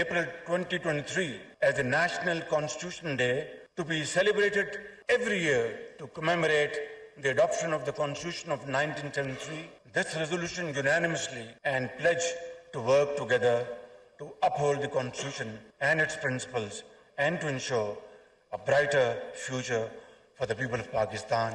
April 2023 as a National Constitution Day to be celebrated every year to commemorate the adoption of the Constitution of 1973. This resolution unanimously and pledge to work together to uphold the Constitution and its principles and to ensure a brighter future for the people of Pakistan.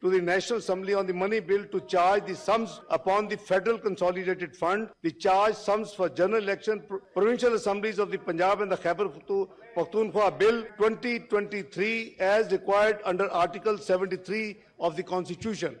to the National Assembly on the money bill to charge the sums upon the Federal Consolidated Fund, the charge sums for general election, provincial assemblies of the Punjab and the Khyber Pakhtunkhwa Bill 2023 as required under Article 73 of the Constitution.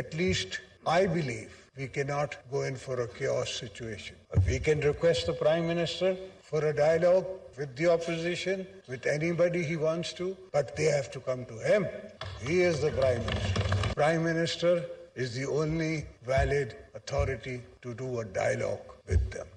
At least I believe we cannot go in for a chaos situation. We can request the Prime Minister for a dialogue with the opposition, with anybody he wants to, but they have to come to him. He is the Prime Minister. Prime Minister is the only valid authority to do a dialogue with them.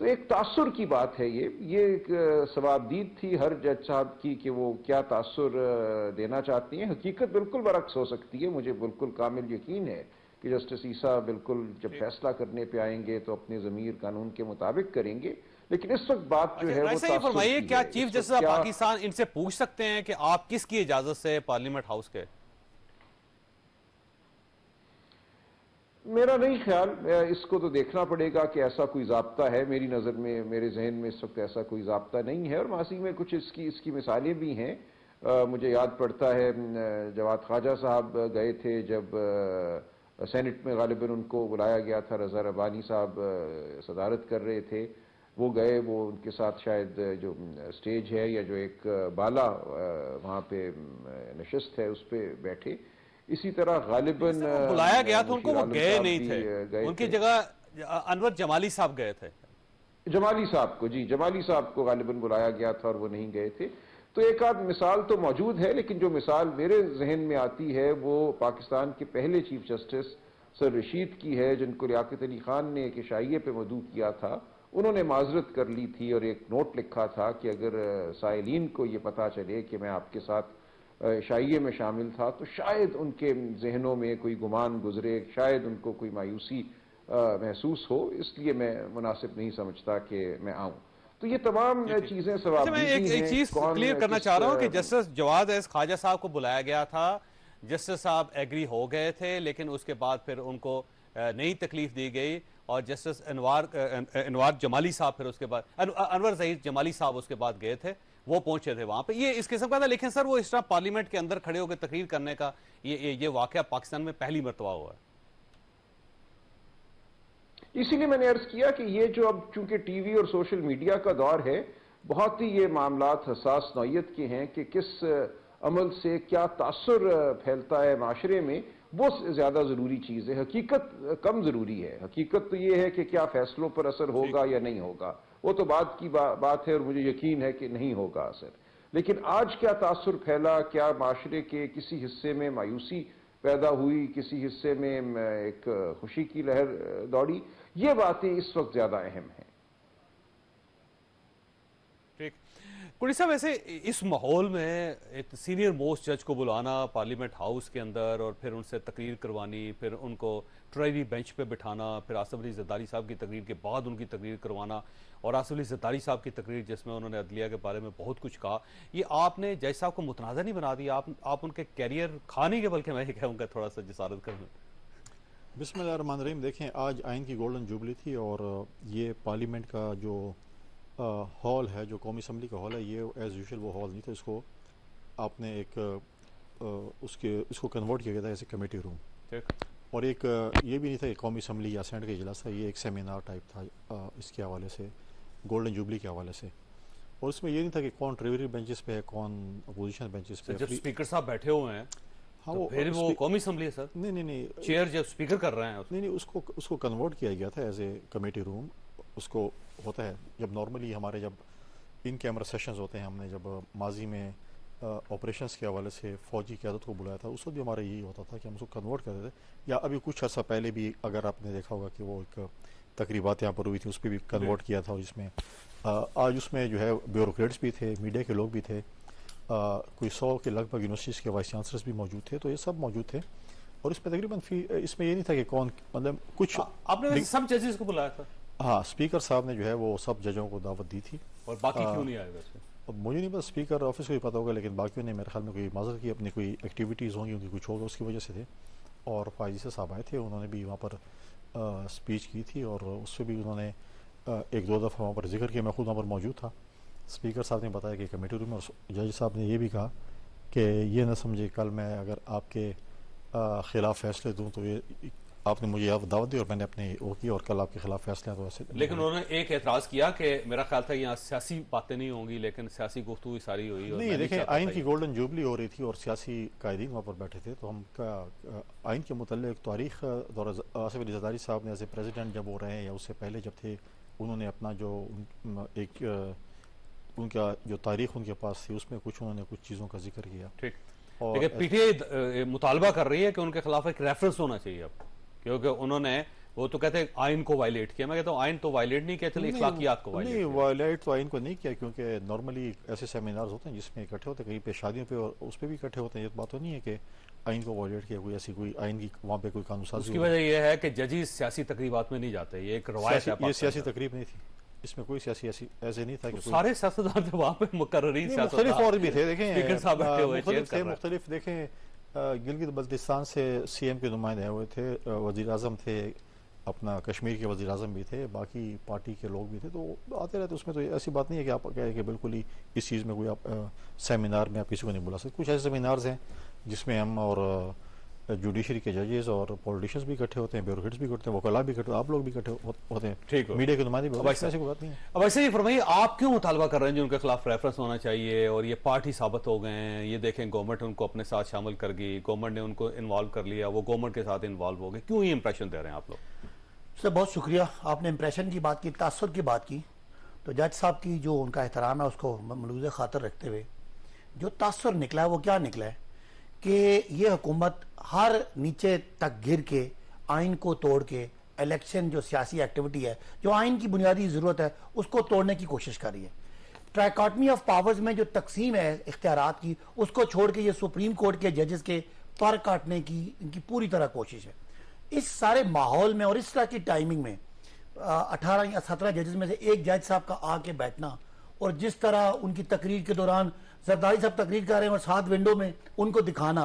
تو ایک تاثر کی بات ہے یہ ایک ثوابدید تھی ہر جج صاحب کی کہ وہ کیا تاثر دینا چاہتی ہیں. حقیقت بالکل برعکس ہو سکتی ہے. مجھے بالکل کامل یقین ہے کہ جسٹس عیسیٰ بالکل جب فیصلہ کرنے پہ آئیں گے تو اپنے ضمیر قانون کے مطابق کریں گے. لیکن اس وقت بات جو ہے وہ ایسا ہی فرمائیے, کیا چیف جسٹس آف پاکستان ان سے پوچھ سکتے ہیں کہ آپ کس کی اجازت سے پارلیمنٹ ہاؤس گئے؟ میرا نہیں خیال, اس کو تو دیکھنا پڑے گا کہ ایسا کوئی ضابطہ ہے. میری نظر میں, میرے ذہن میں اس وقت ایسا کوئی ضابطہ نہیں ہے, اور ماضی میں کچھ اس کی مثالیں بھی ہیں. مجھے یاد پڑتا ہے جواد خواجہ صاحب گئے تھے جب سینٹ میں غالباً ان کو بلایا گیا تھا, رضا ربانی صاحب صدارت کر رہے تھے, وہ گئے, وہ ان کے ساتھ شاید جو سٹیج ہے یا جو ایک بالا وہاں پہ نشست ہے اس پہ بیٹھے. اسی طرح غالباً بلایا گیا تھا ان کو, وہ گئے نہیں تھے, ان کی جگہ انور جمالی صاحب گئے تھے. جمالی صاحب کو, جی جمالی صاحب کو غالباً بلایا گیا تھا اور وہ نہیں گئے تھے. تو ایک آدھ مثال تو موجود ہے, لیکن جو مثال میرے ذہن میں آتی ہے وہ پاکستان کے پہلے چیف جسٹس سر رشید کی ہے, جن کو لیاقت علی خان نے ایک عشائیے پہ مدعو کیا تھا. انہوں نے معذرت کر لی تھی اور ایک نوٹ لکھا تھا کہ اگر سائلین کو یہ پتہ چلے کہ میں آپ کے ساتھ عشائیے میں شامل تھا تو شاید ان کے ذہنوں میں کوئی گمان گزرے, شاید ان کو کوئی مایوسی محسوس ہو, اس لیے میں مناسب نہیں سمجھتا کہ میں آؤں. تو یہ تمام چیزیں ثوابدیدی ہیں. میں ایک چیز کلیئر کرنا چاہ رہا ہوں کہ جسٹس جواد احمد خواجہ صاحب کو بلایا گیا تھا, جسٹس صاحب ایگری ہو گئے تھے, لیکن اس کے بعد پھر ان کو نئی تکلیف دی گئی, اور جسٹس انوار جمالی صاحب پھر اس کے بعد انور ظہیر جمالی صاحب اس کے بعد گئے تھے, وہ پہنچے تھے وہاں پہ. یہ اس قسم کا تھا. لیکن سر وہ اس طرح پارلیمنٹ کے اندر کھڑے ہو کے تقریر کرنے کا یہ واقعہ پاکستان میں پہلی مرتبہ ہوا ہے. اسی لیے میں نے عرض کیا کہ یہ جو اب چونکہ ٹی وی اور سوشل میڈیا کا دور ہے, بہت ہی یہ معاملات حساس نوعیت کے ہیں کہ کس عمل سے کیا تاثر پھیلتا ہے معاشرے میں, وہ زیادہ ضروری چیز ہے. حقیقت کم ضروری ہے. حقیقت تو یہ ہے کہ کیا فیصلوں پر اثر ہوگا یا نہیں ہوگا, وہ تو بعد کی بات ہے, اور مجھے یقین ہے کہ نہیں ہوگا اثر. لیکن آج کیا تاثر پھیلا, کیا معاشرے کے کسی حصے میں مایوسی پیدا ہوئی, کسی حصے میں ایک خوشی کی لہر دوڑی, یہ باتیں اس وقت زیادہ اہم ہیں. ٹھیک کوڑی صاحب, ایسے اس ماحول میں ایک سینئر موسٹ جج کو بلانا پارلیمنٹ ہاؤس کے اندر اور پھر ان سے تقریر کروانی, پھر ان کو ٹرائیوی بینچ پہ بٹھانا, پھر آصف علی زرداری صاحب کی تقریر کے بعد ان کی تقریر کروانا, اور آصف علی زرداری صاحب کی تقریر جس میں انہوں نے عدلیہ کے بارے میں بہت کچھ کہا, یہ آپ نے جج صاحب کو متنازع نہیں بنا دیا؟ آپ ان کے کیریئر کھانے کے, بلکہ میں یہ کہوں گا تھوڑا سا جسارت کریں. بسم اللہ الرحمن الرحیم. دیکھیں, آج آئین کی گولڈن جوبلی تھی, اور یہ پارلیمنٹ کا جو ہال ہے, جو قومی اسمبلی کا ہال ہے, یہ ایز یوزول وہ ہال نہیں تھا. اس کو آپ نے ایک اس کو کنورٹ کیا گیا تھا ایز اے کمیٹی روم, اور ایک یہ بھی نہیں تھا کہ قومی اسمبلی یا سینٹ کا اجلاس تھا. یہ ایک سیمینار ٹائپ تھا اس کے حوالے سے, گولڈن جوبلی کے حوالے سے. اور اس میں یہ نہیں تھا کہ کون ٹریوری بینچز پہ ہے, کون اپوزیشن بینچز پہ. جب اسپیکر صاحب بیٹھے ہوئے ہیں ہاں, پھر وہ قومی اسمبلی ہے سر. نہیں, چیئر جب اسپیکر کر رہے ہیں, نہیں, اس کو کنورٹ کیا گیا تھا ایز اے کمیٹی روم. اس کو ہوتا ہے جب نارملی ہمارے جب ان کیمرہ سیشنز ہوتے ہیں, ہم نے جب ماضی میں آپریشنز کے حوالے سے فوجی قیادت کو بلایا تھا, اس وقت بھی ہمارا یہی ہوتا تھا کہ ہم اس کو کنورٹ کرتے تھے. یا ابھی کچھ عرصہ پہلے بھی اگر آپ نے دیکھا ہوگا کہ وہ ایک تقریبات یہاں پر ہوئی تھی, اس پہ بھی کنورٹ کیا تھا. اور جس میں آج اس میں جو ہے بیوروکریٹس بھی تھے, میڈیا کے لوگ بھی تھے, کوئی 100 کے لگ بھگ یونیورسٹیز کے وائس چانسلرز بھی موجود تھے. تو یہ سب موجود تھے, اور اس میں تقریباً اس میں یہ نہیں تھا کہ کون, مطلب کچھ آپ نے سب ججز کو بلایا تھا. ہاں, اسپیکر صاحب نے جو ہے وہ سب ججوں کو دعوت دی تھی. اور باقی کیوں نہیں آئے ویسے؟ اب مجھے نہیں پتا, اسپیکر آفس کو بھی پتہ ہوگا, لیکن باقیوں نے میرے خیال میں کوئی معذرت کی, اپنی کوئی ایکٹیویٹیز ہوں گی, ان کی کچھ ہوگا, اس کی وجہ سے تھے. اور فائزی صاحب آئے تھے, انہوں نے بھی وہاں پر اسپیچ کی تھی, اور اس سے بھی انہوں نے ایک دو دفعہ وہاں پر ذکر کیا. میں خود وہاں پر موجود تھا. اسپیکر صاحب نے بتایا کہ کمیٹی روم, اور جج صاحب نے یہ بھی کہا کہ یہ نہ سمجھے کل میں اگر آپ کے خلاف فیصلے دوں تو یہ آپ نے مجھے دعوت دی اور میں نے اپنے وہ کی, اور کل آپ کے خلاف فیصلے تو ایسے. لیکن انہوں نے ایک اعتراض کیا کہ میرا خیال تھا یہاں سیاسی باتیں نہیں ہوں گی, لیکن سیاسی گفتگو ساری ہوئی. نہیں, دیکھیں, آئین کی گولڈن جوبلی ہو رہی تھی اور سیاسی قائدین وہاں پر بیٹھے تھے. تو ہم کا آئین کے متعلق تاریخ دور آصف علی زرداری صاحب نے ایز اے پریزیڈنٹ جب وہ رہے, یا اس سے پہلے جب تھے, انہوں نے اپنا جو ایک ان کا جو تاریخ ان کے پاس تھی, اس میں انہوں نے کچھ چیزوں کا ذکر کیا. ٹھیک, لیکن پی ٹی آئی مطالبہ کر رہی ہے کہ ان کے خلاف ایک ریفرنس ہونا چاہیے اب, کیونکہ انہوں نے وہ تو کہتے ہیں آئین کو وائلیٹ کیا. میں کہتا ہوں آئین تو وائلیٹ نہیں کیا, چلے اخلاقیات کو وائلیٹ نہیں, وائلیٹ تو آئین کو نہیں کیا, کیونکہ نارملی ایسے سیمینارز ہوتے ہیں جس میں اکٹھے ہوتے ہیں, کہیں پہ شادیوں پہ اور اس پہ بھی اکٹھے ہوتے ہیں. یہ بات تو نہیں ہے کہ آئین کو وائلیٹ کیا, کوئی ایسی کوئی آئین کی وہاں پہ کوئی قانون سازی. اس کی وجہ یہ ہے کہ ججز سیاسی تقریبات میں نہیں جاتے, یہ ایک روایت ہے. یہ سیاسی تقریب نہیں تھی, اس میں کوئی سیاسی ایسے نہیں تھا کہ سارے سیاستدان تھے وہاں پہ, مقررین سیاستدان مختلف اور بھی تھے. دیکھیں مختلف دیکھیں, گلگت بلتستان سے سی ایم کے نمائندے ہوئے تھے, وزیر اعظم تھے, اپنا کشمیر کے وزیر اعظم بھی تھے, باقی پارٹی کے لوگ بھی تھے, تو آتے رہتے. اس میں تو ایسی بات نہیں ہے کہ آپ کہیں کہ بالکل ہی اس چیز میں کوئی آپ سیمینار میں آپ کسی کو نہیں بلا سکتے. کچھ ایسے سیمینارز ہیں جس میں ہم اور جوڈیشری کے ججز اور پولیٹیشینز بھی اکٹھے ہوتے ہیں, بیوروکریٹس بھی اکٹھے ہیں, وکلاء بھی اکٹھے ہوتے ہیں, آپ لوگ بھی اکٹھے ہوتے ہیں, میڈیا کے نمائندے بھی ہوتے ہیں. ایسی کوئی بات نہیں ہے. اب ایسے ہی فرمائیے, آپ کیوں مطالبہ کر رہے ہیں جو ان کے خلاف ریفرنس ہونا چاہیے اور یہ پارٹی ثابت ہو گئے ہیں؟ یہ دیکھیں گورنمنٹ ان کو اپنے ساتھ شامل کر گئی, گورنمنٹ نے ان کو انوالو کر لیا, وہ گورنمنٹ کے ساتھ انوالو ہو گئے. کیوں یہ امپریشن دے رہے ہیں آپ لوگ؟ سر بہت شکریہ, آپ نے امپریشن کی بات کی, تاثر کی بات کی. تو جج صاحب کی جو ان کا احترام ہے اس کو ملحوظ خاطر رکھتے ہوئے جو تاثر نکلا ہے وہ کیا نکلا ہے کہ یہ حکومت ہر نیچے تک گر کے آئین کو توڑ کے الیکشن جو سیاسی ایکٹیویٹی ہے, جو آئین کی بنیادی ضرورت ہے, اس کو توڑنے کی کوشش کر رہی ہے. ٹرائیکاٹمی آف پاورز میں جو تقسیم ہے اختیارات کی, اس کو چھوڑ کے یہ سپریم کورٹ کے ججز کے پر کاٹنے کی ان کی پوری طرح کوشش ہے. اس سارے ماحول میں اور اس طرح کی ٹائمنگ میں 18 یا 17 ججز میں سے ایک جج صاحب کا آ کے بیٹھنا, اور جس طرح ان کی تقریر کے دوران زرداری صاحب تقریر کر رہے ہیں اور ساتھ ونڈو میں ان کو دکھانا,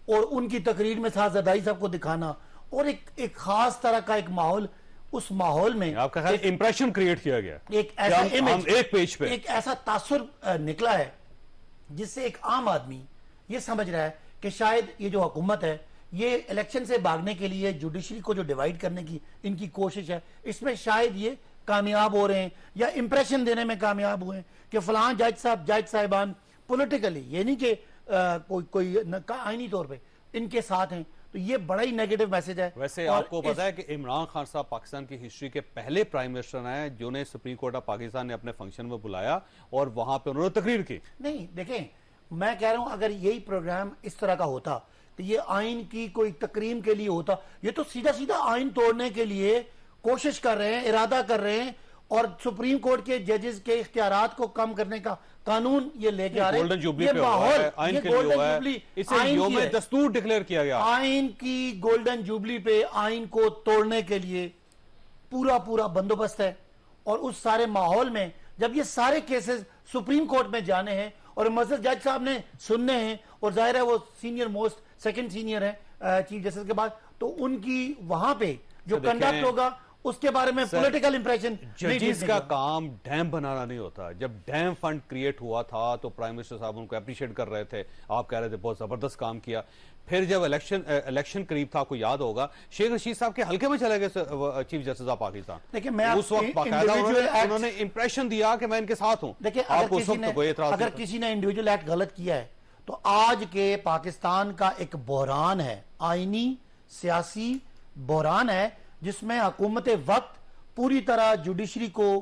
اور ان کی تقریر میں ساتھ زرداری صاحب کو دکھانا, اور ایک خاص طرح کا ایک ماحول, اس ماحول میں آپ کا خیال امپریشن کریٹ کیا گیا, ایک ایسا امیج, ایک پیج پہ ایک ایسا تاثر نکلا ہے جس سے ایک عام آدمی یہ سمجھ رہا ہے کہ شاید یہ جو حکومت ہے یہ الیکشن سے بھاگنے کے لیے جوڈیشری کو جو ڈیوائیڈ کرنے کی ان کی کوشش ہے, اس میں شاید یہ کامیاب ہو رہے ہیں یا امپریشن دینے میں کامیاب ہوئے ہیں کہ فلاں جج صاحبان پولیٹیکلی, یہ نہیں کہ کوئی آئینی طور پہ ان کے ساتھ ہیں. تو یہ بڑا ہی نیگیٹو میسج ہے. ویسے آپ کو پتا ہے کہ عمران خان صاحب پاکستان کی ہسٹری کے پہلے پرائم منسٹر ہیں جو نے سپریم کورٹ آف پاکستان نے اپنے فنکشن میں بلایا اور وہاں پہ انہوں نے تقریر کی. نہیں دیکھیں, میں کہہ رہا ہوں اگر یہی پروگرام اس طرح کا ہوتا تو یہ آئین کی کوئی تکریم کے لیے ہوتا. یہ تو سیدھا آئین توڑنے کے لیے کوشش کر رہے ہیں, ارادہ کر رہے ہیں, اور سپریم کورٹ کے ججز کے اختیارات کو کم کرنے کا قانون یہ لے کے آ رہے ہیں. گولڈن جوبلی پہ ہوا ہے, آئین کے لیے ہوا ہے, اسے یوم دستور ڈکلیئر کیا گیا. آئین کی گولڈن جوبلی پہ آئین کو توڑنے کے لیے پورا بندوبست ہے. اور اس سارے ماحول میں جب یہ سارے کیسز سپریم کورٹ میں جانے ہیں اور مسجد جج صاحب نے سننے ہیں, اور ظاہر ہے وہ سینئر موسٹ سیکنڈ سینئر ہیں چیف جسٹس کے بعد, تو ان کی وہاں پہ جو کنڈکٹ ہوگا اس کے بارے میں پولیٹیکل امپریشن. ججز کا کام ڈیم بنانا نہیں ہوتا. جب ڈیم فنڈ کریٹ ہوا تھا تو پرائم منسٹر صاحب ان کو اپریشیٹ کر رہے تھے, آپ کہہ رہے تھے بہت زبردست کام کیا. پھر جب الیکشن قریب تھا, آپ کو یاد ہوگا شیخ رشید صاحب کے حلقے میں چلے گئے چیف جسٹس آف پاکستان. دیکھیں میں اس وقت باقاعدہ انہوں نے امپریشن دیا کہ میں ان کے ساتھ ہوں. دیکھیں اگر کسی نے انڈیویجول ایکٹ غلط کیا ہے تو آج کے پاکستان کا ایک بحران ہے, آئینی سیاسی بحران ہے, جس میں حکومت وقت پوری طرح جوڈیشری کو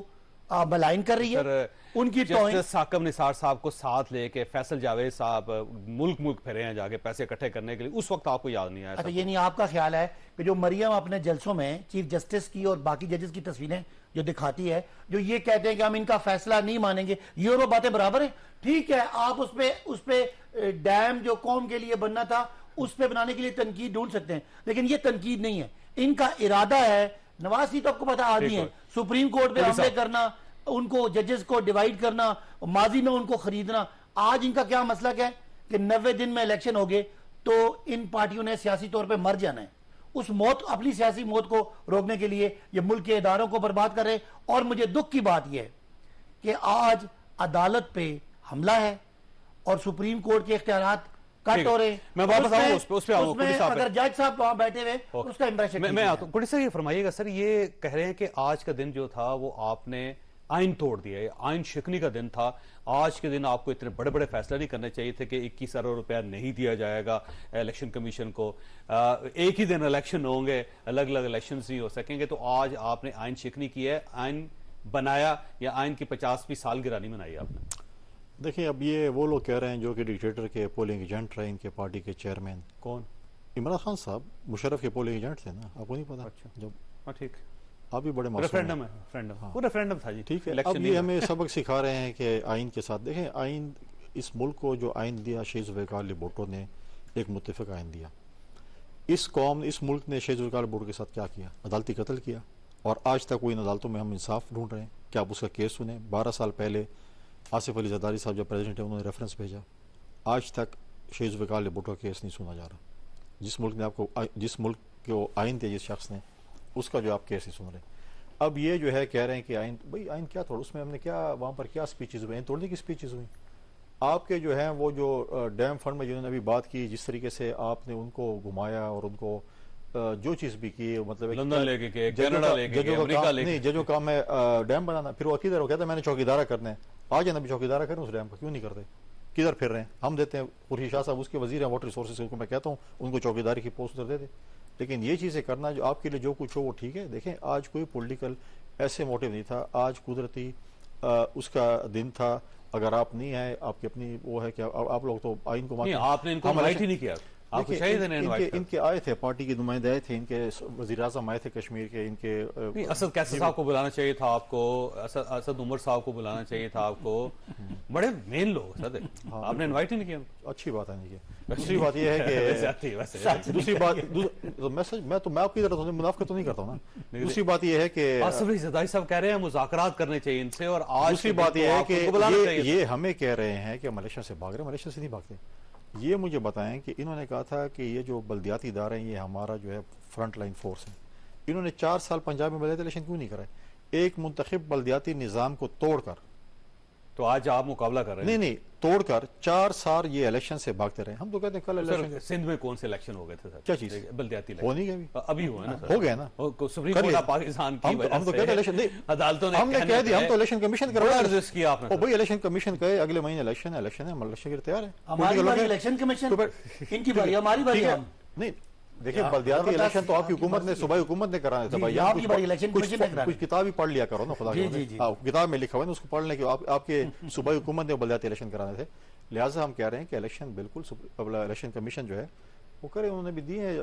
ملائن کر رہی ہے. ان کی جسٹس ثاقب نثار صاحب کو ساتھ لے کے فیصل جاوید صاحب ملک پھرے ہیں جا کے پیسے اکٹھے کرنے کے لیے, اس وقت آپ کو یاد نہیں آیا؟ اچھا, یہ نہیں آپ کا خیال ہے کہ جو مریم اپنے جلسوں میں چیف جسٹس کی اور باقی ججز کی تصویریں جو دکھاتی ہے, جو یہ کہتے ہیں کہ ہم ان کا فیصلہ نہیں مانیں گے, یہ اور وہ باتیں برابر ہیں؟ ٹھیک ہے, آپ اس پہ ڈیم جو قوم کے لیے بننا تھا اس پہ بنانے کے لیے تنقید ڈھونڈ سکتے ہیں, لیکن یہ تنقید نہیں ہے. ان کا ارادہ ہے, نواز شریف آپ کو پتا عادی ہیں, سپریم کورٹ پہ حملے کرنا, ان کو ججز کو ڈیوائیڈ کرنا, ماضی میں ان کو خریدنا. آج ان کا کیا مسلک ہے کہ 90 دن میں الیکشن ہو گئے تو ان پارٹیوں نے سیاسی طور پہ مر جانا ہے. اس موت, اپنی سیاسی موت کو روکنے کے لیے یہ ملک کے اداروں کو برباد کر رہے. اور مجھے دکھ کی بات یہ ہے کہ آج عدالت پہ حملہ ہے اور سپریم کورٹ کے اختیارات کٹ ہو رہے ہیں. میں واپس آؤں اس پہ آؤں. اگر جج صاحب وہاں بیٹھے ہوئے اس کا امپریشن میں آتا ہوں. کوڑی صاحب یہ فرمائیے گا سر, یہ کہہ رہے ہیں کہ آج کا دن جو تھا وہ آپ نے آئین توڑ دیا, آئین شکنی کا دن تھا. آج کے دن آپ کو اتنے بڑے فیصلے نہیں کرنے چاہیے تھے کہ 21 ارب روپیہ نہیں دیا جائے گا الیکشن کمیشن کو, ایک ہی دن الیکشن ہوں گے, الگ الیکشنز نہیں ہو سکیں گے. تو آج آپ نے آئین شکنی کی ہے, آئین بنایا یا آئین کی 50ویں سالگرہ نہیں منائی آپ نے؟ دیکھیں, اب یہ وہ لوگ کہہ رہے ہیں جو کہ ڈکٹیٹر کے پولنگ ایجنٹ رہے, ان کے پارٹی کے چیئرمین. کون؟ عمران خان صاحب مشرف کے پولنگ ایجنٹ تھے نا, آپ کو نہیں پتا؟ اچھا, جب ہاں ٹھیک، آپ بھی بڑے معصوم ریفرینڈم ہے، وہ ریفرینڈم تھا جی، ٹھیک ہے. اب الیکشن یہ ہمیں سبق سکھا رہے ہیں کہ آئین کے ساتھ دیکھیں، آئین اس ملک کو جو آئین دیا شیخ ذوالفقار علی بھٹو نے ایک متفق آئین دیا. اس قوم اس ملک نے شیخ ذوالفقار علی بھٹو کے ساتھ کیا کیا؟ عدالتی قتل کیا، اور آج تک وہ ان عدالتوں میں ہم انصاف ڈھونڈ رہے ہیں کہ آپ اس کا کیس سنیں. 12 سال پہلے آصف علی زرداری صاحب جب پریزیڈنٹ ہیں انہوں نے ریفرنس بھیجا، آج تک شیخ ذوالفقار علی بھٹو کا کیس نہیں سنا جا رہا. جس ملک نے آپ کو جس ملک کو آئین دیا جس شخص نے، اس کا جو آپ کیس نہیں سن رہے. اب یہ جو ہے کہہ رہے ہیں کہ آئین، بھائی آئین کیا توڑ، اس میں ہم نے کیا وہاں پر کیا سپیچز ہوئے ہیں؟ توڑنے کی سپیچز ہوئی. آپ کے جو ہیں وہ جو ڈیم فنڈ میں جنہوں نے ابھی بات کی، جس طریقے سے آپ نے ان کو گھمایا اور ان کو جو چیز بھی کی، مطلب لندن لے کے گئے، کینیڈا لے کے گئے، امریکہ لے کے، نہیں ججوں کام ہے ڈیم بنانا. پھر وہ کدھر، وہ کہتا ہے میں نے چوکیدارہ کرنا ہے. آ جانا بھی چوکیدارہ کریں اس ڈیم کا، کیوں نہیں کرتے؟ کدھر پھر رہے ہیں؟ ہم دیتے ہیں. خورشید شاہ صاحب اس کے وزیر ہیں واٹر ریسورسز کو، میں کہتا ہوں ان کو چوکیداری کی پوسٹ دے دیں. لیکن یہ چیزیں کرنا جو آپ کے لیے جو کچھ ہو وہ ٹھیک ہے. دیکھیں آج کوئی پولیٹیکل ایسے موٹیو نہیں تھا، آج قدرتی اس کا دن تھا. اگر آپ نہیں آئے، آپ کی اپنی وہ ہے کہ آپ لوگ تو آئین کو مانتے ہیں. آپ نے ان کو انوائٹ ہی نہیں کیا، آپ کو شاید ان کے آئے تھے، پارٹی کے نمائندے آئے تھے، ان کے وزیر اعظم آئے تھے کشمیر کے، ان کے اسد کیسر صاحب کو بلانا چاہیے تھا آپ کو، اسد عمر صاحب کو بلانا چاہیے تھا آپ کو، بڑے مین لوگ سر، آپ نے انوائٹ ہی نہیں کیا. اچھی بات ہے نہیں کیا. دوسری بات یہ ہے کہ دوسری بات میں آپ کی طرف منافقت تو نہیں کرتا ہوں نا. دوسری بات یہ ہے کہ آصف علی زرداری صاحب کہہ رہے ہیں مذاکرات کرنے چاہیے ان سے، اور آج دوسری بات یہ ہے کہ یہ ہمیں کہہ رہے ہیں کہ ملیشیا سے بھاگ رہے ہیں. ملیشیا سے نہیں بھاگتے. یہ مجھے بتائیں کہ انہوں نے کہا تھا کہ یہ جو بلدیاتی ادارے ہیں یہ ہمارا جو ہے فرنٹ لائن فورس ہے. انہوں نے 4 سال پنجاب میں بلدیاتی الیکشن کیوں نہیں کرائے؟ ایک منتخب بلدیاتی نظام کو توڑ کر. تو آج آپ مقابلہ کر رہے ہیں؟ نہیں توڑ کر 4 سال یہ الیکشن سے بھاگتے رہے. ہم تو کہتے ہیں کل الیکشن سندھ میں کون سے الیکشن ہو گئے تھے سر؟ کیا چیز؟ بلدیاتی ہو نہیں گئے ابھی ہوئے نا، ہو گئے نا. سپریم کورٹ آف پاکستان کی وجہ سے ہم تو کہتے ہیں الیکشن عدالتوں نے ہم نے کہہ دیا، ہم تو الیکشن کمیشن کروا رجسٹ کیا آپ نے. بھائی الیکشن کمیشن کہے اگلے مہینے الیکشن ہے، ہم الیکشن کے لیے تیار ہیں. ہماری باری الیکشن کمیشن، ان کی باری ہماری باری. نہیں دیکھیں بلدیاتی الیکشن تو آپ کی حکومت نے، صوبائی حکومت نے کرانا تھا. بھائی کچھ کتاب ہی پڑھ لیا کرو نا، خدا کی کتاب میں لکھا ہوا ہے اس کو پڑھ لیں کہ آپ کے صوبائی حکومت نے بلدیاتی الیکشن کرانے تھے. لہٰذا ہم کہہ رہے ہیں کہ الیکشن بالکل الیکشن کمیشن جو ہے وہ کرے. انہوں نے بھی دیے ہیں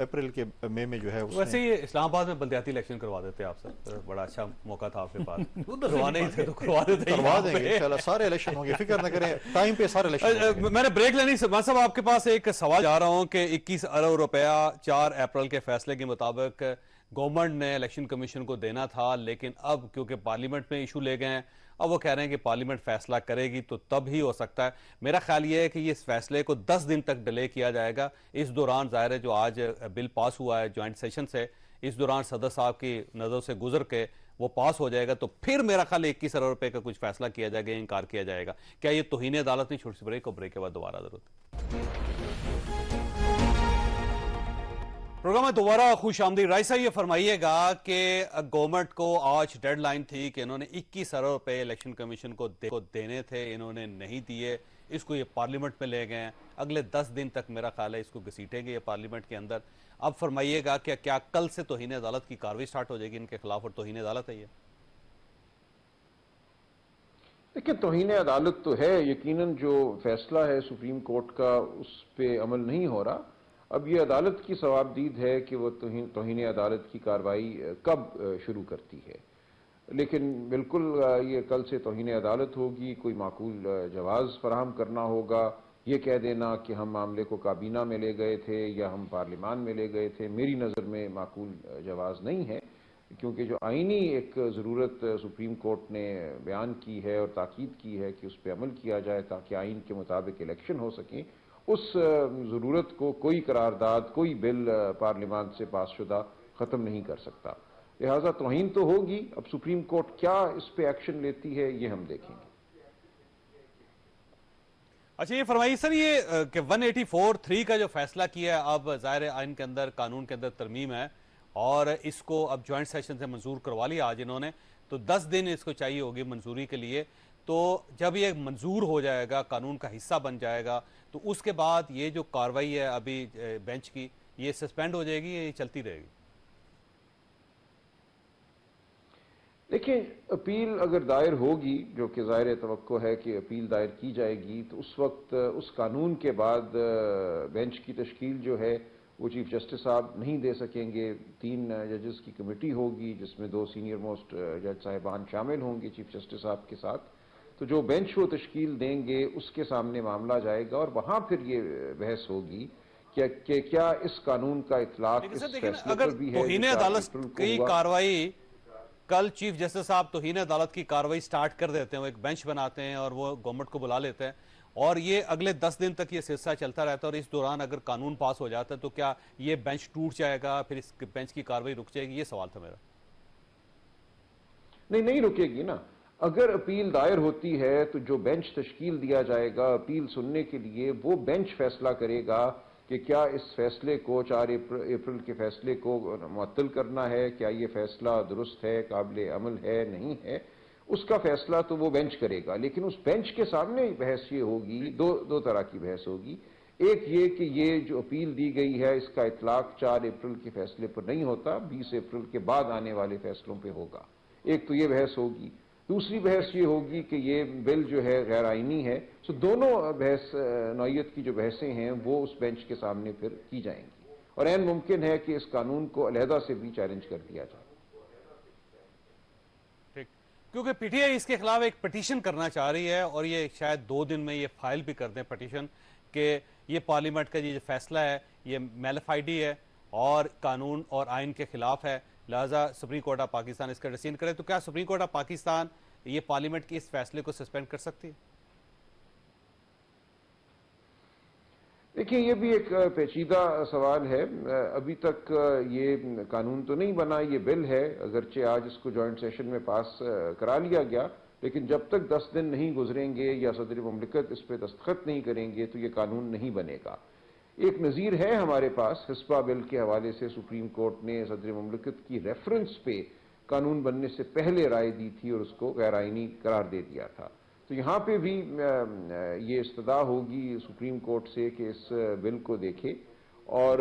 اپریل کے مئی میں جو ہے. ویسے ہی اسلام آباد میں بلدیاتی الیکشن کروا دیتے آپ سر، بڑا اچھا موقع تھا آپ کے پاس. کروانے ہی تھے تو کروا دیتے، کروا دیں گے انشاءاللہ. سارے الیکشن ہوں گے، فکر نہ کریں، ٹائم پہ سارے الیکشن. میں نے بریک لینی صاحب آپ کے پاس ایک سوال جا رہا ہوں کہ 21 ارب روپیہ 4 اپریل کے فیصلے کے مطابق گورنمنٹ نے الیکشن کمیشن کو دینا تھا، لیکن اب کیونکہ پارلیمنٹ میں ایشو لے گئے ہیں، اب وہ کہہ رہے ہیں کہ پارلیمنٹ فیصلہ کرے گی تو تب ہی ہو سکتا ہے. میرا خیال یہ ہے کہ یہ اس فیصلے کو 10 دن تک ڈیلے کیا جائے گا. اس دوران ظاہر ہے جو آج بل پاس ہوا ہے جوائنٹ سیشن سے، اس دوران صدر صاحب کی نظر سے گزر کے وہ پاس ہو جائے گا، تو پھر میرا خیال 21 ارب روپے کا کچھ فیصلہ کیا جائے گا، انکار کیا جائے گا. کیا یہ توہین عدالت نہیں؟ چھوٹی سی بریک، اور بریک کے بعد دوبارہ ضرورت. پروگرام میں دوبارہ خوش آمدید. رائس صاحب یہ فرمائیے گا کہ گورنمنٹ کو آج ڈیڈ لائن تھی کہ انہوں نے 21 ارب روپے الیکشن کمیشن کو دینے تھے، انہوں نے نہیں دیے. اس کو یہ پارلیمنٹ میں لے گئے ہیں، اگلے 10 دن تک میرا خیال ہے اس کو گھسیٹیں گے یہ پارلیمنٹ کے اندر. اب فرمائیے گا کہ کیا کل سے توہین عدالت کی کارروائی سٹارٹ ہو جائے گی ان کے خلاف، اور توہین عدالت ہے یہ؟ دیکھیں توہین عدالت تو ہے، یقیناً جو فیصلہ ہے سپریم کورٹ کا اس پہ عمل نہیں ہو رہا. اب یہ عدالت کی ثوابدید ہے کہ وہ توہین عدالت کی کارروائی کب شروع کرتی ہے. لیکن بالکل یہ کل سے توہین عدالت ہوگی. کوئی معقول جواز فراہم کرنا ہوگا. یہ کہہ دینا کہ ہم معاملے کو کابینہ میں لے گئے تھے یا ہم پارلیمان میں لے گئے تھے، میری نظر میں معقول جواز نہیں ہے. کیونکہ جو آئینی ایک ضرورت سپریم کورٹ نے بیان کی ہے اور تاکید کی ہے کہ اس پہ عمل کیا جائے تاکہ آئین کے مطابق الیکشن ہو سکیں، اس ضرورت کو کوئی قرارداد، کوئی بل پارلیمان سے پاس شدہ ختم نہیں کر سکتا. لہٰذا توہین تو ہوگی. اب سپریم کورٹ کیا اس پہ ایکشن لیتی ہے یہ ہم دیکھیں گے. اچھا یہ فرمائیے سر، یہ کہ 184(3) کا جو فیصلہ کیا ہے، اب ظاہر آئین کے اندر، قانون کے اندر ترمیم ہے اور اس کو اب جوائنٹ سیشن سے منظور کروا لیا آج انہوں نے، تو 10 دن اس کو چاہیے ہوگی منظوری کے لیے. تو جب یہ منظور ہو جائے گا، قانون کا حصہ بن جائے گا، تو اس کے بعد یہ جو کارروائی ہے ابھی بینچ کی، یہ سسپینڈ ہو جائے گی یا یہ چلتی رہے گی؟ دیکھیں اپیل اگر دائر ہوگی، جو کہ ظاہر توقع ہے کہ اپیل دائر کی جائے گی، تو اس وقت اس قانون کے بعد بینچ کی تشکیل جو ہے وہ چیف جسٹس صاحب نہیں دے سکیں گے. 3 ججز کی کمیٹی ہوگی جس میں 2 سینئر موسٹ جج صاحبان شامل ہوں گے چیف جسٹس صاحب کے ساتھ. تو جو بینچ وہ تشکیل دیں گے اس کے سامنے معاملہ جائے گا اور وہاں پھر یہ بحث ہوگی کہ کیا اس قانون کا اطلاق اس فیصلے پر بھی ہے. توہین عدالت کی کاروائی کل چیف جسٹس صاحب توہین عدالت کی کاروائی سٹارٹ کر دیتے ہیں, وہ ایک بینچ بناتے ہیں اور وہ گورنمنٹ کو بلا لیتے ہیں اور یہ اگلے 10 دن تک یہ سلسلہ چلتا رہتا ہے, اور اس دوران اگر قانون پاس ہو جاتا ہے تو کیا یہ بینچ ٹوٹ جائے گا, پھر اس بینچ کی کاروائی رک جائے گی؟ یہ سوال تھا میرا. نہیں رکے گی نا. اگر اپیل دائر ہوتی ہے تو جو بینچ تشکیل دیا جائے گا اپیل سننے کے لیے, وہ بینچ فیصلہ کرے گا کہ کیا اس فیصلے کو 4 اپریل کے فیصلے کو معطل کرنا ہے, کیا یہ فیصلہ درست ہے, قابل عمل ہے, نہیں ہے. اس کا فیصلہ تو وہ بینچ کرے گا. لیکن اس بینچ کے سامنے بحث یہ ہوگی, دو طرح کی بحث ہوگی. ایک یہ کہ یہ جو اپیل دی گئی ہے اس کا اطلاق 4 اپریل کے فیصلے پر نہیں ہوتا, 20 اپریل کے بعد آنے والے فیصلوں پہ ہوگا. ایک تو یہ بحث ہوگی. دوسری بحث یہ ہوگی کہ یہ بل جو ہے غیر آئینی ہے. سو دونوں بحث نوعیت کی جو بحثیں ہیں وہ اس بینچ کے سامنے پھر کی جائیں گی, اور عین ممکن ہے کہ اس قانون کو علیحدہ سے بھی چیلنج کر دیا جائے. کیونکہ پی ٹی آئی اس کے خلاف ایک پٹیشن کرنا چاہ رہی ہے اور یہ شاید 2 دن میں یہ فائل بھی کر دیں پٹیشن کہ یہ پارلیمنٹ کا یہ فیصلہ ہے یہ میلیفائڈی ہے اور قانون اور آئین کے خلاف ہے, لہذا سپریم کورٹ آف پاکستان اس کا ریسینڈ کرے. تو کیا سپریم کورٹ آف پاکستان یہ پارلیمنٹ کے اس فیصلے کو سسپینڈ کر سکتی ہے؟ دیکھیں یہ بھی ایک پیچیدہ سوال ہے. ابھی تک یہ قانون تو نہیں بنا, یہ بل ہے, اگرچہ آج اس کو جوائنٹ سیشن میں پاس کرا لیا گیا, لیکن جب تک 10 دن نہیں گزریں گے یا صدر مملکت اس پہ دستخط نہیں کریں گے تو یہ قانون نہیں بنے گا. ایک نظیر ہے ہمارے پاس, حسبہ بل کے حوالے سے سپریم کورٹ نے صدر مملکت کی ریفرنس پہ قانون بننے سے پہلے رائے دی تھی اور اس کو غیر آئینی قرار دے دیا تھا. تو یہاں پہ بھی یہ استدعا ہوگی سپریم کورٹ سے کہ اس بل کو دیکھے, اور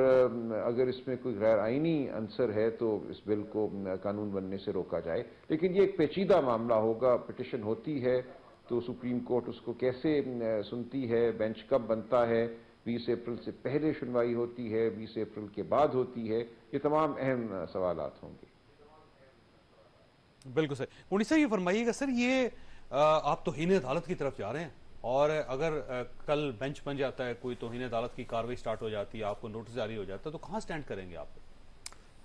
اگر اس میں کوئی غیر آئینی عنصر ہے تو اس بل کو قانون بننے سے روکا جائے. لیکن یہ ایک پیچیدہ معاملہ ہوگا. پٹیشن ہوتی ہے تو سپریم کورٹ اس کو کیسے سنتی ہے, بینچ کب بنتا ہے, 20 اپریل سے پہلے سنوائی ہوتی ہے, 20 اپریل کے بعد ہوتی ہے, یہ تمام اہم سوالات ہوں گے. بالکل صحیح. مونی صاحب یہ فرمائیے گا سر, یہ آپ توہین عدالت کی طرف جا رہے ہیں اور اگر کل بینچ بن جاتا ہے, کوئی توہین عدالت کی کاروائی سٹارٹ ہو جاتی ہے, آپ کو نوٹس جاری ہو جاتا ہے, تو کہاں سٹینڈ کریں گے آپ؟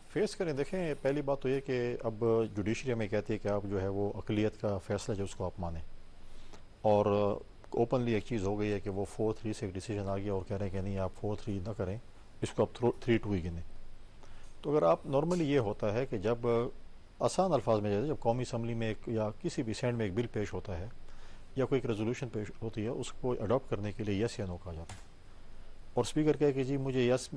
فیس کریں. دیکھیں پہلی بات تو یہ کہ اب جوڈیشری ہمیں کہتی ہے کہ آپ جو ہے وہ اقلیت کا فیصلہ جو اس کو آپ مانیں, اور اوپنلی ایک چیز ہو گئی ہے کہ وہ 4-3 سے ایک ڈیسیجن آ گیا اور کہہ رہے ہیں کہ نہیں آپ 4-3 نہ کریں, اس کو آپ 3-2 ہی گنیں. تو اگر آپ نارملی یہ ہوتا ہے کہ جب آسان الفاظ میں جب قومی اسمبلی میں ایک یا کسی بھی سینڈ میں ایک بل پیش ہوتا ہے یا کوئی ایک ریزولوشن پیش ہوتی ہے, اس کو اڈاپٹ کرنے کے لیے یس یا نو کہا جاتا ہے, اور اسپیکر کہے کہ جی مجھے یس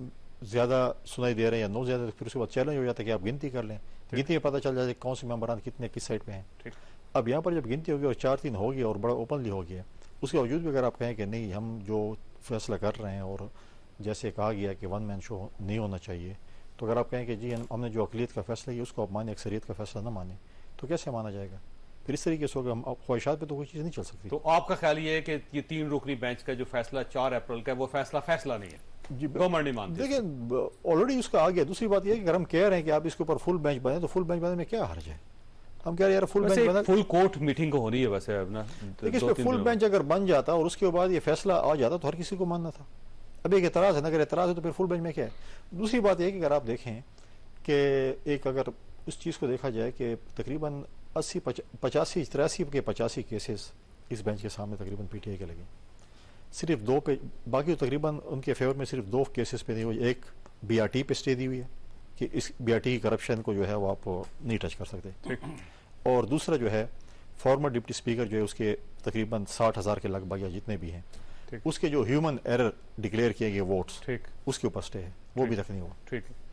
زیادہ سنائی دے رہے ہیں یا نو زیادہ, پھر اس کے بعد چیلنج ہو جاتا ہے کہ آپ گنتی کر لیں. گنتی میں پتہ چل جاتا ہے کون سے ممبران کتنے کس سائڈ پہ ہیں. اب یہاں پر جب گنتی ہوگی اور 4-3 ہوگی اور بڑا اوپنلی ہو گیا, اس کے باوجود بھی اگر آپ کہیں کہ نہیں ہم جو فیصلہ کر رہے ہیں اور جیسے کہا گیا کہ 1 مین شو نہیں ہونا چاہیے, تو اگر آپ کہیں کہ جی ہم نے جو اقلیت کا فیصلہ کیا اس کو آپ مانیں, اکثریت کا فیصلہ نہ مانیں, تو کیسے مانا جائے گا؟ پھر اس طریقے سے ہوگا, ہم خواہشات پہ تو کوئی چیز نہیں چل سکتی. تو آپ کا خیال یہ ہے کہ یہ 3 رکنی بینچ کا جو فیصلہ 4 اپریل کا ہے وہ فیصلہ نہیں ہے, جی گورنمنٹ نہیں مانتی؟ دیکھیں آلریڈی اس کا آ گیا. دوسری بات یہ ہے کہ اگر ہم کہہ رہے ہیں کہ آپ اس کے اوپر فل بینچ بنیں, تو فل بینچ بننے میں کیا حرج ہے؟ ہم کہہ رہے ہیں یار فل بینچ بنا, فل کورٹ میٹنگ ہونی ہے ویسے اب نا. دیکھیں اس پہ فل بینچ اگر بن جاتا اور اس کے بعد یہ فیصلہ آ جاتا تو ہر کسی کو ماننا تھا. اب ایک اعتراض ہے نا, اگر اعتراض ہے تو پھر فل بینچ میں کیا ہے؟ دوسری بات یہ ہے کہ اگر آپ دیکھیں کہ ایک اگر اس چیز کو دیکھا جائے کہ تقریباً 83 کے 85 کیسز اس بینچ کے سامنے تقریباً پی ٹی آئی کے لگے, صرف 2 پہ, باقی تقریباً ان کے فیور میں صرف 2 کیسز پہ نہیں ہوئی. ایک بی آر ٹی پہ اسٹے دی ہوئی ہے کہ اس بی آر ٹی کی کرپشن کو جو ہے وہ آپ نہیں ٹچ کر سکتے, اور دوسرا جو ہے فارمر ڈپٹی اسپیکر جو ہے اس کے تقریباً 60,000 کے لگ بھگ یا جتنے بھی ہیں, اس کے جو ہیومن ایرر ڈکلیئر کیے گئے ووٹس, اس کے اوپر اسٹے ہے, وہ بھی تک نہیں ہوا.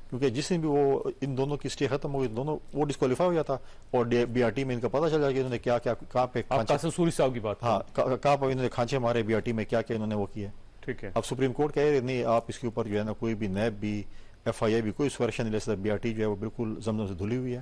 کیونکہ جس نے بھی وہ ان دونوں کی اسٹے ختم ہو گئی, دونوں وہ ڈسکوالیفائی ہو جاتا, اور بی آر ٹی میں ان کا پتہ چل جائے کہ انہوں نے کیا کیا کہاں پہ سوری صاحب کی بات, ہاں کہاں پہ انہوں نے کھانچے مارے, بی آر ٹی میں کیا کیا انہوں نے وہ کیا. ٹھیک ہے. اب سپریم کورٹ کہہ رہے نہیں آپ اس کے اوپر جو ہے نا کوئی بھی نیب بھی ایف آئی اے بھی کوئی سویرشن نہیں لے سکتا, بی آر ٹی جو ہے وہ بالکل زمزم سے دھلی ہوئی ہے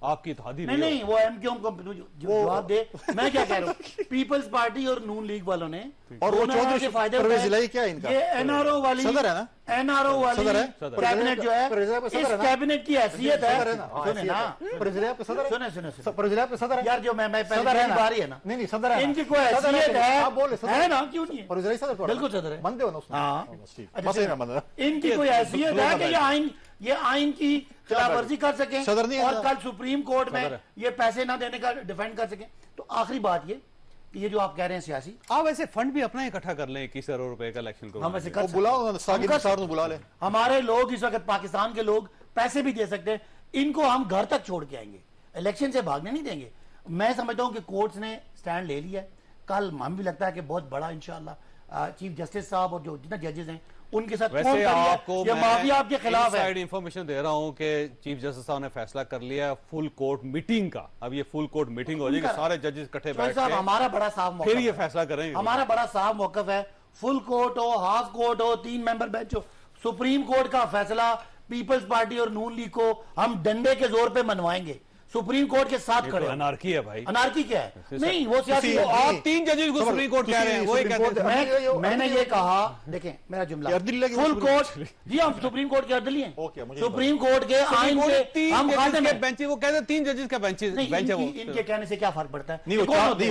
آپ کی اتحادی نہیں نہیں وہ ایم کیو ایم کو جواب دے. میں کیا کہہ رہا ہوں, پیپلز پارٹی اور نون لیگ والوں نے اور وہ چودھری پرویز الہی کیا ہے ان کا, یہ این آر او والی صدر ہے نا, این آر او والی کیبنٹ جو ہے اس کیبنٹ کی حیثیت ہے. سنیں نا, صدر یار جو میں پہلے باری ہے نا, نہیں نہیں صدر ہے, ان کی کوئی حیثیت ہے نا, کیوں نہیں ہے, پرویز الہی صدر, بالکل صدر ہے, بندے ہو نا اس میں. ہاں بس یہ نہ بندہ, ان کی کوئی حیثیت ہے کہ یہ آئین کی خلاف ورزی کر سکیں صدر نہیں ہے اور کل سپریم کورٹ میں یہ پیسے نہ دینے کا ڈیفینڈ کر سکیں. تو آخری بات یہ کہ یہ جو آپ کہہ رہے ہیں سیاسی, آپ ایسے فنڈ بھی اپنا اکٹھا کر لیں 21 کروڑ روپے کا الیکشن کو, ہم ایسے کر بلاؤ ساگر نثار کو بلا لیں. ہمارے لوگ اس وقت پاکستان کے لوگ پیسے بھی دے سکتے ہیں, ان کو ہم گھر تک چھوڑ کے آئیں گے, الیکشن سے بھاگنے نہیں دیں گے. میں سمجھتا ہوں کہ کورٹس نے سٹینڈ لے لیا ہے. کل ہم بھی لگتا ہے کہ بہت بڑا انشاءاللہ چیف جسٹس صاحب اور جو جتنے ججز ہیں ان کے ساتھ ویسے آپ کو یہ مافیا آپ کے خلاف ہے. انسائیڈ انفارمیشن دے رہا ہوں کہ چیف جسٹس صاحب نے فیصلہ کر لیا ہے فل کورٹ میٹنگ کا. اب یہ فل کورٹ میٹنگ ہو جائے گی, سارے ججز اکٹھے بیٹھ کے ہمارا بڑا صاف موقف پھر یہ فیصلہ کریں گے. ہمارا بڑا صاف موقف ہے, فل کورٹ ہو, ہاف کورٹ ہو, 3 ممبر بینچ ہو, سپریم کورٹ کا فیصلہ پیپلز پارٹی اور نون لیگ کو ہم ڈنڈے کے زور پہ منوائیں گے, سپریم کورٹ کے ساتھ کھڑے. انارکی ہے بھائی, انارکی کیا ہے, نہیں وہ سیاسی, آپ 3 ججز کو سپریم کورٹ کہہ رہے ہیں, وہی کہتے ہیں. میں نے یہ کہا, دیکھیں میرا جملہ, فل کورٹ, جی ہم سپریم کورٹ کے عدلی ہیں, سپریم کورٹ کے آئین سے ہم خادم ہیں. بینچ وہ کہتے ہیں 3 ججز کا بینچ ہے وہ, ان کے کہنے سے کیا فرق پڑتا ہے, نہیں وہ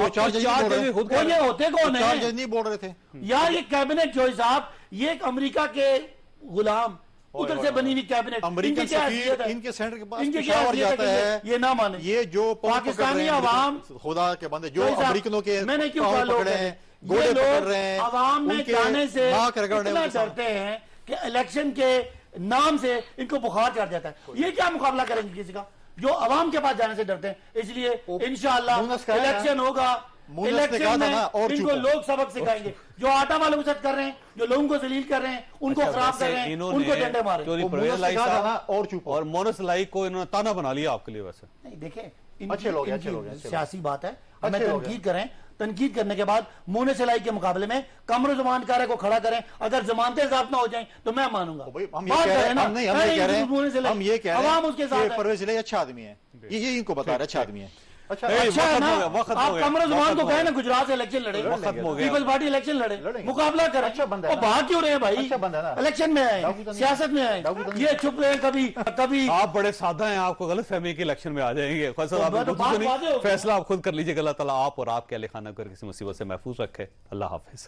4 جج یہ ہوتے کون ہیں نہیں بول رہے تھے یار. یہ کیبنٹ جو صاحب, یہ ایک امریکہ کے غلام ادھر سے بنی ہوئی کیبنٹ, امریکن سفیر ان کے سینٹر کے پاس پشاور کیا جاتا ہے, یہ نہ مانے. یہ جو پاکستانی عوام, خدا کے بندے جو امریکنوں کے میں نے کیوں پکڑ رہے ہیں, گوڑے پکڑ رہے ہیں, عوام میں جانے سے اتنا ڈرتے ہیں کہ الیکشن کے نام سے ان کو بخار چڑھ جاتا ہے. یہ کیا مقابلہ کریں گے کسی کا جو عوام کے پاس جانے سے ڈرتے ہیں. اس لیے انشاءاللہ الیکشن ہوگا, الیکشن میں ان کو لوگ سبق سکھائیں گے. جو آٹا والوں کے ساتھ کر رہے ہیں, جو لوگوں کو ذلیل کر رہے ہیں, ان کو خراب کر رہے ہیں, ان کو ڈنڈے مارے. اور مونس لائی کو انہوں نے تانا بنا لیا آپ کے لیے. ویسے نہیں دیکھیں, اچھے لوگ سیاسی بات ہے, ہمیں تنقید کریں, تنقید کرنے کے بعد منہ سلائی کے مقابلے میں کمر و زمان کارے کو کھڑا کریں. اگر ضمانتیں ضابط نہ ہو جائیں تو میں مانوں گا. ہم یہ کہہ رہے ہیں کہ پرویز الہی اچھا آدمی ہے, یہ ان کو بتا رہے اچھا آدمی ہے. اچھا ہے نا, آپ کمر و زمان کو کہیں نا گجرات سے الیکشن لڑے, پیپلز پارٹی الیکشن لڑے, مقابلہ کریں. اور باہر کیوں رہے ہیں بھائی, الیکشن میں آئے, سیاست میں آئے, یہ چھپ رہے ہیں. کبھی آپ بڑے سادہ ہیں, آپ کو غلط فہمی کے الیکشن میں آ جائیں گے. فیصلہ آپ خود کر لیجیے. اللہ تعالیٰ آپ اور آپ کے اہل خانہ کو کسی مصیبت سے محفوظ رکھے. اللہ حافظ.